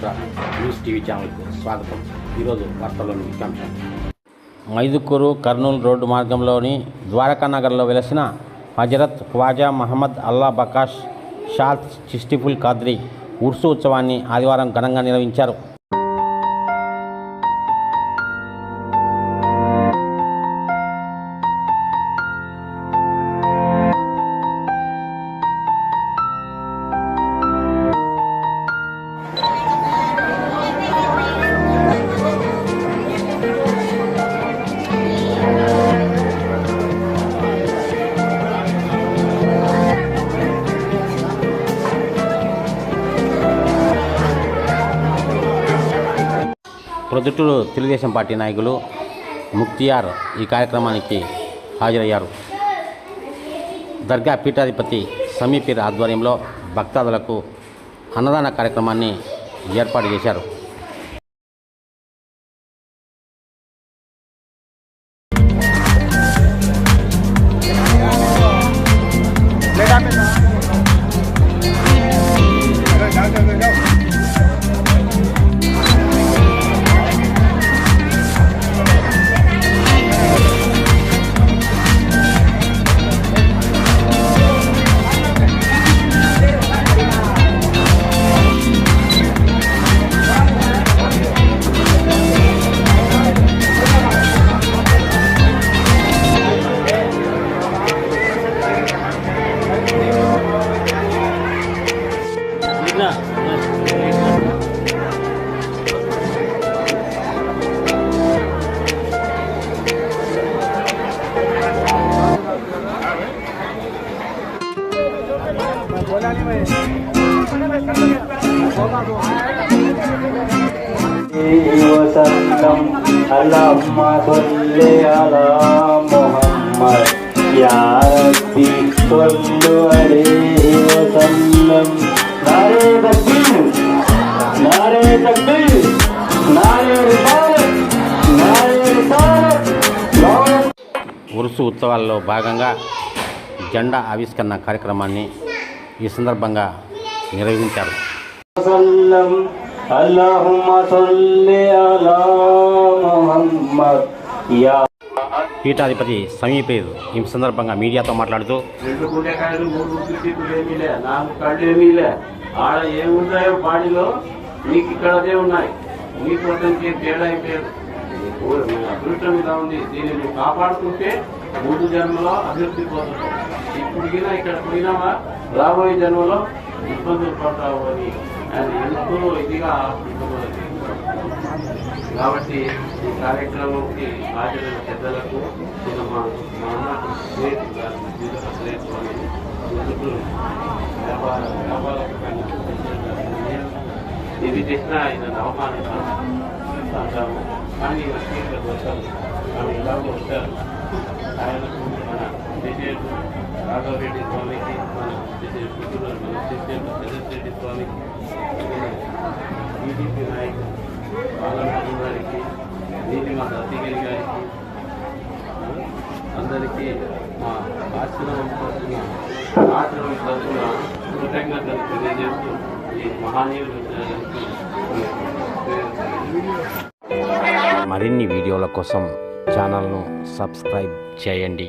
చరిత్ర news TV ఛానల్కు స్వాగతం. ఈరోజు వార్తల్లోని ముఖ్యాంశం. మైదుకూరు కర్నూలు రోడ్డు మార్గంలోని ద్వారకానగర్లో వెలసిన హజరత్ ఖ్వాజా మహమ్మద్ అల్లా బకాష్ షాల్ చిష్టిఫుల్ ఖాద్రీ ఉర్సు ఉత్సవాన్ని ఆదివారం ఘనంగా నిర్వహించారు. ప్రొద్దుటూరు తెలుగుదేశం పార్టీ నాయకులు ముక్తియార్ ఈ కార్యక్రమానికి హాజరయ్యారు. దర్గా పీఠాధిపతి సమీపీర్ ఆధ్వర్యంలో భక్తాదులకు అన్నదాన కార్యక్రమాన్ని ఏర్పాటు చేశారు. अल्लाहुम्मा सल्ली अला मुहम्मद या रब्बी सल्लु अलैहि वसल्लम. नारे तकबीर, नारे तकबीर, नारे रिसालत, नारे रिसालत. ఉరుసు ఉత్సవాల్లో భాగంగా జెండా ఆవిష్కరణ కార్యక్రమాన్ని ఈ సందర్భంగా నిర్వహించారు. అల్లాహుమ్మా సల్లి అలా ముహమ్మద్ యా. పీఠాధిపతి సమీపీర్ ఈ సందర్భంగా మీడియాతో మాట్లాడుతూ 2 గుండెకాయలు 3 గుడ్లు ఏమీలే, 4 కళ్ళు ఏమీలే, ఆడ ఏమున్నాయో బాడీలో మీకు ఇక్కడదే ఉన్నాయి. మీకు అతనికి తేడా అయిపోయారు. అదృష్టం ఇలా ఉంది. దీన్ని నువ్వు కాపాడుకుంటే 3 జన్మలో అభివృద్ధి పోతుంది. ఇప్పుడు ఇక్కడ పోయినావా రాబోయే జన్మలో ఇబ్బందులు పడతావు అని ఆయన ఎంతో ఇదిగా కాబట్టి ఈ కార్యక్రమంకి హాజరైన పెద్దలకు మా ఇది చేసిన ఆయన అవమానిస్తాము. కానీ వస్తారు, కానీ ఇలాగో వస్తారు. ఆయనకు మన విజయుడు రాఘవరెడ్డి స్వామికి, మన పుత్తూరు మన రెడ్డి స్వామికి, టీడీపీ నాయకులు బాలరాజు గారికి, నీలిమ దత్తిగిరి గారికి, అందరికీ మా ఆశ్రమం తరఫున కృతజ్ఞతలు తెలియజేస్తూ ఈ మహానీయులు మరిన్ని వీడియోల కోసం ఛానల్ను సబ్స్క్రైబ్ చేయండి.